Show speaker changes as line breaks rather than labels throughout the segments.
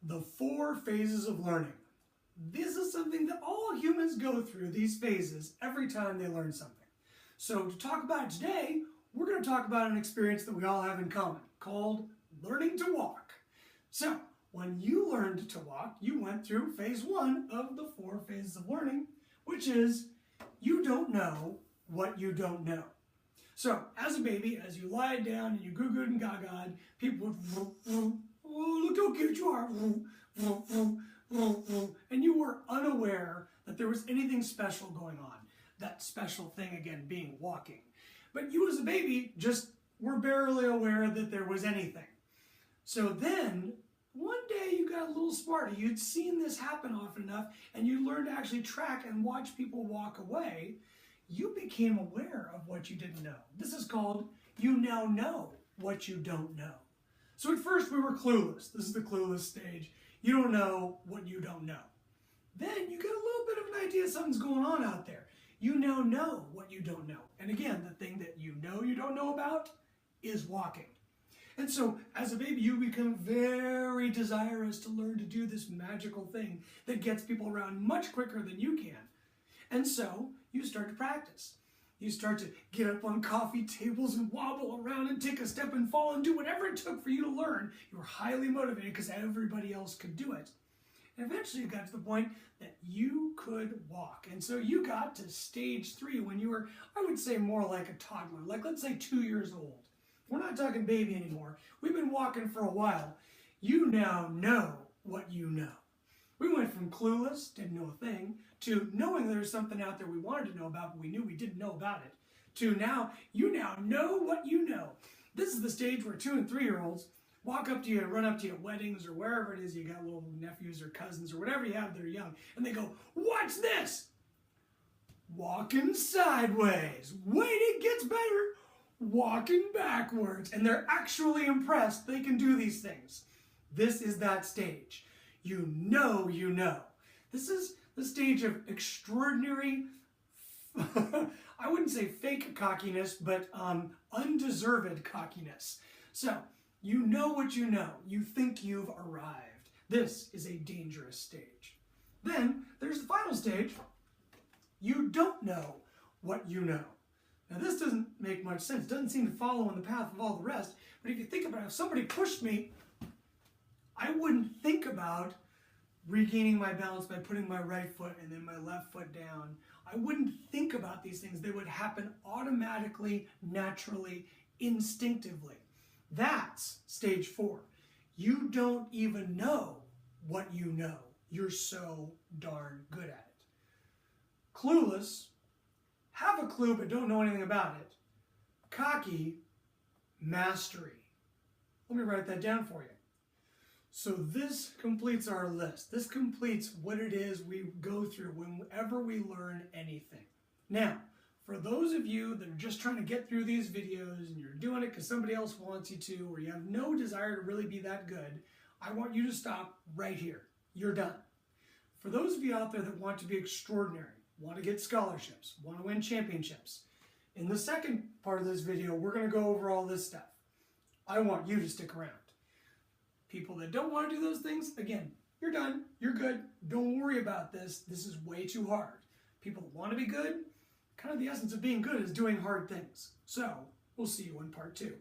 The 4 phases of learning. This is something that all humans go through, these phases, every time they learn something. So to talk about it today, we're going to talk about an experience that we all have in common called learning to walk. So when you learned to walk, you went through phase 1 of the 4 phases of learning, which is you don't know what you don't know. So as a baby, as you lied down and you goo-gooed and gagaed, people would, oh, look how cute you are, and you were unaware that there was anything special going on. That special thing, again, being walking. But you as a baby just were barely aware that there was anything. So then, one day you got a little smarter. You'd seen this happen often enough, and you learned to actually track and watch people walk away. You became aware of what you didn't know. This is called you now know what you don't know. So at first we were clueless. This is the clueless stage. You don't know what you don't know. Then you get a little bit of an idea something's going on out there. You now know what you don't know. And again, the thing that you don't know about is walking. And so as a baby, you become very desirous to learn to do this magical thing that gets people around much quicker than you can. And so you start to practice. You start to get up on coffee tables and wobble around and take a step and fall and do whatever it took for you to learn. You were highly motivated because everybody else could do it. And eventually you got to the point that you could walk. And so you got to stage 3 when you were, I would say, more like a toddler, like let's say 2 years old. We're not talking baby anymore. We've been walking for a while. You now know what you know. We went from clueless, didn't know a thing, to knowing there was something out there we wanted to know about, but we knew we didn't know about it, to now, you now know what you know. This is the stage where 2 and 3-year-olds walk up to you and run up to you at weddings or wherever it is you got little nephews or cousins or whatever you have that are young, and they go, "What's this?" Walking sideways. Wait, it gets better. Walking backwards. And they're actually impressed they can do these things. This is that stage. You know you know. This is the stage of extraordinary, I wouldn't say fake cockiness, but undeserved cockiness. So, you know what you know. You think you've arrived. This is a dangerous stage. Then, there's the final stage. You don't know what you know. Now, this doesn't make much sense. It doesn't seem to follow in the path of all the rest. But if you think about it, if somebody pushed me, I wouldn't think about regaining my balance by putting my right foot and then my left foot down. I wouldn't think about these things. They would happen automatically, naturally, instinctively. That's stage 4. You don't even know what you know. You're so darn good at it. Clueless, have a clue but don't know anything about it. Cocky, mastery. Let me write that down for you. So this completes our list. This completes what it is we go through whenever we learn anything. Now, for those of you that are just trying to get through these videos and you're doing it because somebody else wants you to, or you have no desire to really be that good, I want you to stop right here. You're done. For those of you out there that want to be extraordinary, want to get scholarships, want to win championships, in the second part of this video, we're going to go over all this stuff. I want you to stick around. People that don't want to do those things, again, you're done, you're good, don't worry about this, this is way too hard. People that want to be good, kind of the essence of being good is doing hard things. So, we'll see you in part 2.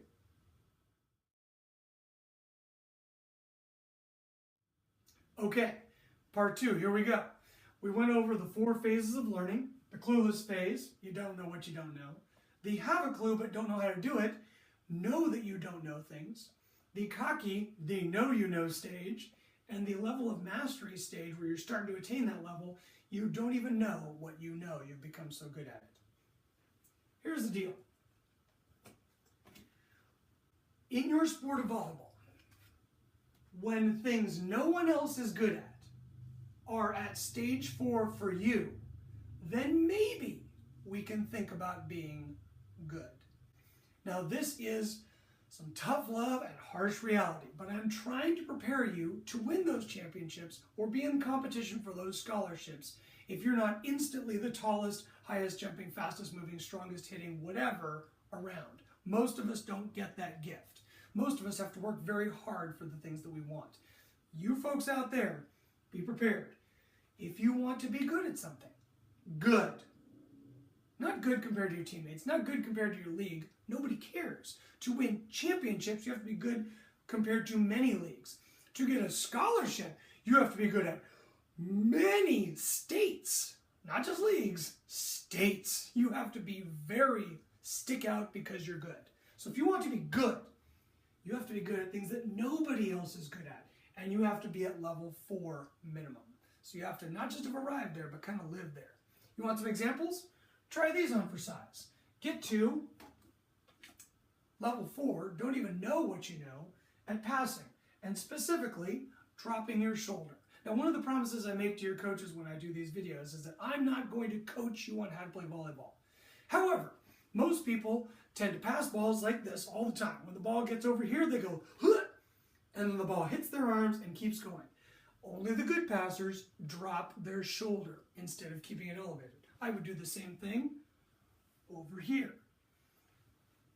Okay, part 2, here we go. We went over the 4 phases of learning. The clueless phase, you don't know what you don't know. The have a clue but don't know how to do it, know that you don't know things. The cocky, the know you know stage, and the level of mastery stage where you're starting to attain that level, you don't even know what you know. You've become so good at it. Here's the deal. In your sport of volleyball, when things no one else is good at are at stage 4 for you, then maybe we can think about being good. Now this is some tough love and harsh reality, but I'm trying to prepare you to win those championships or be in competition for those scholarships if you're not instantly the tallest, highest jumping, fastest moving, strongest hitting, whatever around. Most of us don't get that gift. Most of us have to work very hard for the things that we want. you folks out there, be prepared. If you want to be good at something, good. Not good compared to your teammates, not good compared to your league. Nobody cares. To win championships, you have to be good compared to many leagues. To get a scholarship, you have to be good at many states, not just leagues, states. You have to be stick out because you're good. So if you want to be good, you have to be good at things that nobody else is good at. And you have to be at level 4 minimum. So you have to not just have arrived there, but kind of live there. You want some examples? Try these on for size. Get to level 4, don't even know what you know, at passing. And specifically, dropping your shoulder. Now, one of the promises I make to your coaches when I do these videos is that I'm not going to coach you on how to play volleyball. However, most people tend to pass balls like this all the time. When the ball gets over here, they go, huh, and then the ball hits their arms and keeps going. Only the good passers drop their shoulder instead of keeping it elevated. I would do the same thing over here.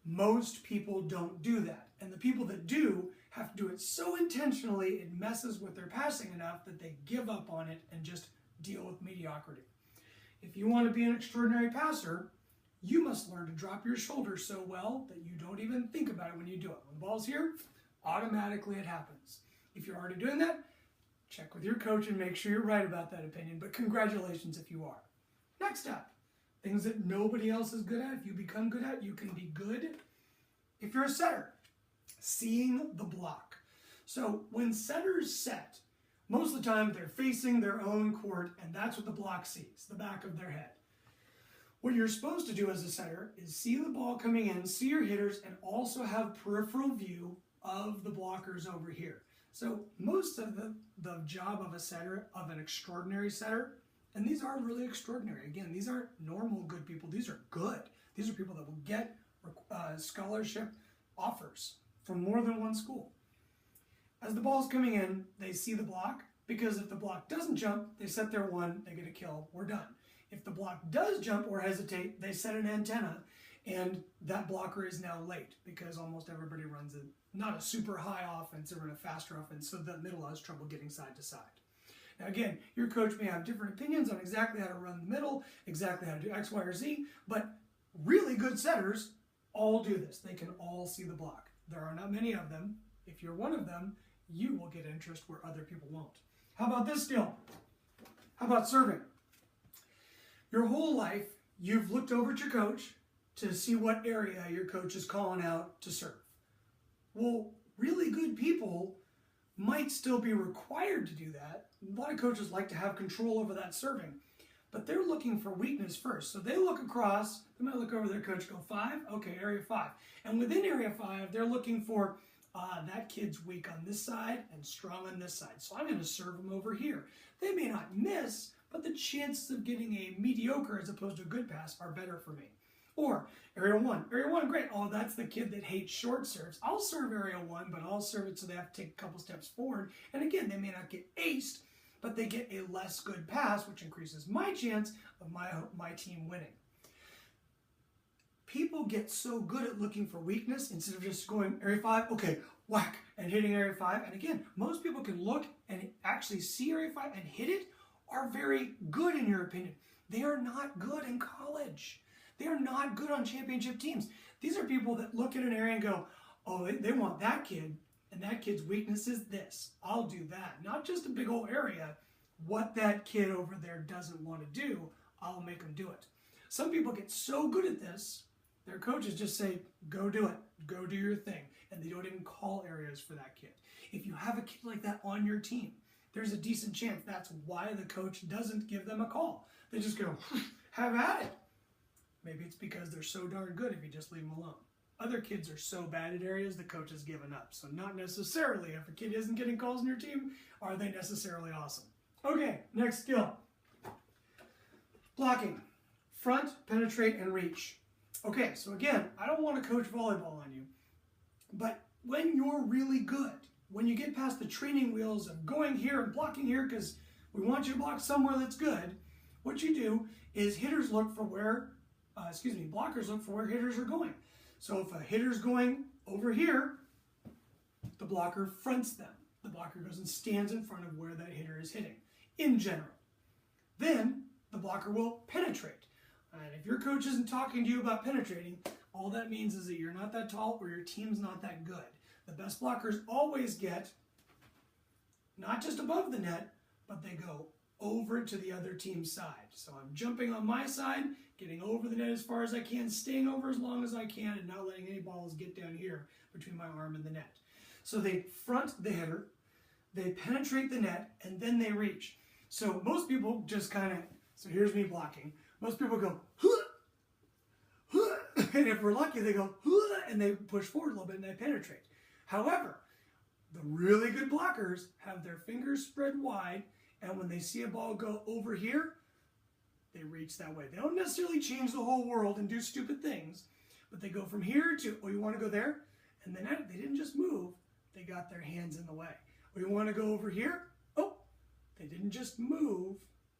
Most people don't do that. And the people that do have to do it so intentionally it messes with their passing enough that they give up on it and just deal with mediocrity. If you want to be an extraordinary passer, you must learn to drop your shoulder so well that you don't even think about it when you do it. When the ball's here, automatically it happens. If you're already doing that, check with your coach and make sure you're right about that opinion, but congratulations if you are. Next up, things that nobody else is good at. If you become good at, you can be good. If you're a setter, seeing the block. So when setters set, most of the time they're facing their own court, and that's what the block sees, the back of their head. What you're supposed to do as a setter is see the ball coming in, see your hitters, and also have peripheral view of the blockers over here. So most of the job of a setter, of an extraordinary setter, and these are really extraordinary. Again, these aren't normal good people. These are good. These are people that will get scholarship offers from more than one school. As the ball's coming in, they see the block, because if the block doesn't jump, they set their one, they get a kill, we're done. If the block does jump or hesitate, they set an antenna, and that blocker is now late, because almost everybody runs not a super high offense or a faster offense, so the middle has trouble getting side to side. Now again, your coach may have different opinions on exactly how to run the middle, exactly how to do X, Y, or Z, but really good setters all do this. They can all see the block. There are not many of them. If you're one of them, you will get interest where other people won't. How about this skill? How about serving? Your whole life, you've looked over at your coach to see what area your coach is calling out to serve. Well, really good people might still be required to do that. A lot of coaches like to have control over that serving, but they're looking for weakness first. So they look across, they might look over their coach, go 5, okay, area 5. And within area 5, they're looking for, that kid's weak on this side and strong on this side. So I'm going to serve them over here. They may not miss, but the chances of getting a mediocre as opposed to a good pass are better for me. Or area 1. Area 1, great. Oh, that's the kid that hates short serves. I'll serve area 1, but I'll serve it so they have to take a couple steps forward. And again, they may not get aced, but they get a less good pass, which increases my chance of my team winning. People get so good at looking for weakness instead of just going area 5, okay, whack, and hitting area 5. And again, most people can look and actually see area 5 and hit it, are very good in your opinion. They are not good in college. They are not good on championship teams. These are people that look at an area and go, oh, they want that kid, and that kid's weakness is this. I'll do that. Not just a big old area. What that kid over there doesn't want to do, I'll make them do it. Some people get so good at this, their coaches just say, go do it. Go do your thing. And they don't even call areas for that kid. If you have a kid like that on your team, there's a decent chance that's why the coach doesn't give them a call. They just go, have at it. Maybe it's because they're so darn good if you just leave them alone. Other kids are so bad at areas the coach has given up. So not necessarily, if a kid isn't getting calls on your team, are they necessarily awesome. Okay, next skill. Blocking. Front, penetrate, and reach. Okay, so again, I don't want to coach volleyball on you, but when you're really good, when you get past the training wheels of going here and blocking here because we want you to block somewhere that's good, what you do is hitters look for where, blockers look for where hitters are going. So if a hitter's going over here, the blocker fronts them. the blocker goes and stands in front of where that hitter is hitting, in general. Then the blocker will penetrate. And if your coach isn't talking to you about penetrating, all that means is that you're not that tall or your team's not that good. The best blockers always get not just above the net, but they go over to the other team's side. So I'm jumping on my side, getting over the net as far as I can, staying over as long as I can, and not letting any balls get down here between my arm and the net. So they front the hitter, they penetrate the net, and then they reach. So most people just kind of, so here's me blocking. Most people go, huh, huh, and if we're lucky, they go, huh, and they push forward a little bit and they penetrate. However, the really good blockers have their fingers spread wide, and when they see a ball go over here, they reach that way. They don't necessarily change the whole world and do stupid things, but they go from here to, oh, you want to go there? And then they didn't just move, they got their hands in the way. Oh, you want to go over here? Oh, they didn't just move,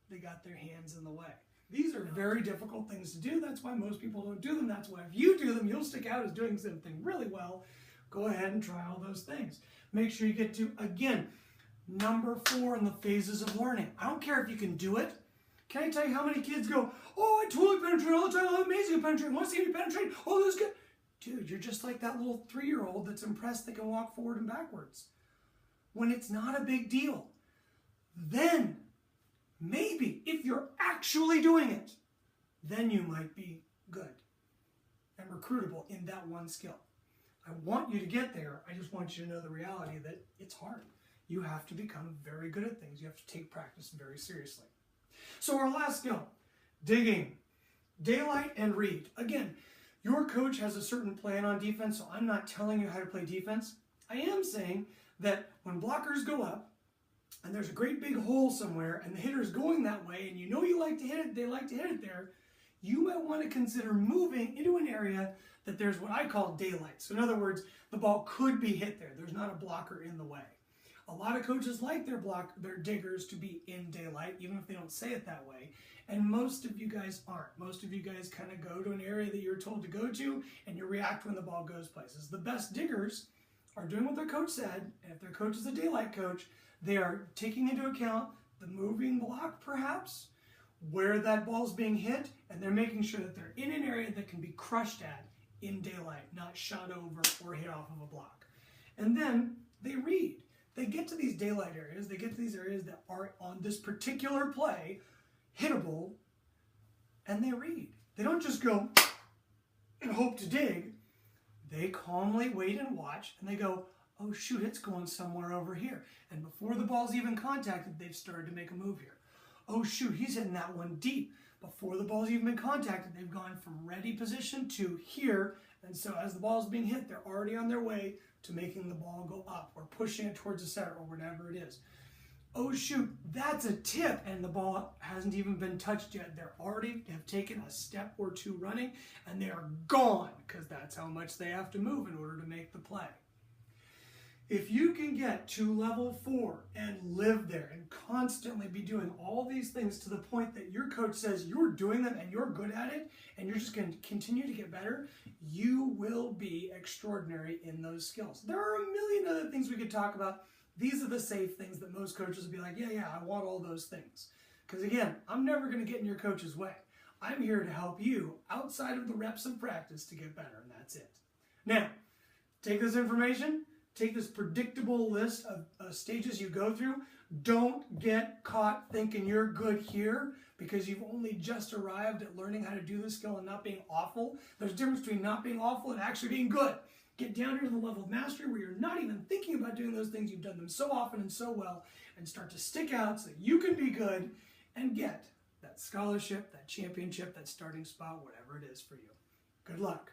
they got their hands in the way. These are very difficult things to do. That's why most people don't do them. That's why if you do them, you'll stick out as doing something really well. Go ahead and try all those things. Make sure you get to, again, number 4 in the phases of learning. I don't care if you can do it. Can I tell you how many kids go, oh, I totally penetrate all the time. I'm amazing at penetrating. Want to see me penetrate? Oh, that's good. Dude, you're just like that little 3-year-old that's impressed they can walk forward and backwards. When it's not a big deal. Then, maybe, if you're actually doing it, then you might be good and recruitable in that one skill. I want you to get there. I just want you to know the reality that it's hard. You have to become very good at things. You have to take practice very seriously. So our last skill, digging, daylight and read. Again, your coach has a certain plan on defense, so I'm not telling you how to play defense. I am saying that when blockers go up and there's a great big hole somewhere and the hitter's going that way and you know you like to hit it, they like to hit it there, you might want to consider moving into an area that there's what I call daylight. So in other words, the ball could be hit there. There's not a blocker in the way. A lot of coaches like their diggers to be in daylight, even if they don't say it that way. And most of you guys aren't. Most of you guys kind of go to an area that you're told to go to, and you react when the ball goes places. The best diggers are doing what their coach said, and if their coach is a daylight coach, they are taking into account the moving block, perhaps, where that ball's being hit, and they're making sure that they're in an area that can be crushed at in daylight, not shot over or hit off of a block. And then they read. They get to these daylight areas, they get to these areas that are on this particular play hittable, and they read. They don't just go and hope to dig. They calmly wait and watch, and they go, oh shoot, it's going somewhere over here. And before the ball's even contacted, they've started to make a move here. Oh shoot, he's hitting that one deep. Before the ball's even been contacted, they've gone from ready position to here, and so as the ball's being hit, they're already on their way to making the ball go up or pushing it towards the center or whatever it is. Oh shoot, that's a tip, and the ball hasn't even been touched yet. They're already have taken a step or two running, and they are gone because that's how much they have to move in order to make the play. If you can get to level 4 and live there and constantly be doing all these things to the point that your coach says you're doing them and you're good at it and you're just going to continue to get better, you will be extraordinary in those skills. There are a million other things we could talk about. These are the safe things that most coaches will be like, yeah, I want all those things. Because again, I'm never going to get in your coach's way. I'm here to help you outside of the reps of practice to get better, and that's it. Now, take this information. Take this predictable list of stages you go through. Don't get caught thinking you're good here because you've only just arrived at learning how to do this skill and not being awful. There's a difference between not being awful and actually being good. Get down here to the level of mastery where you're not even thinking about doing those things. You've done them so often and so well, and start to stick out so that you can be good and get that scholarship, that championship, that starting spot, whatever it is for you. Good luck.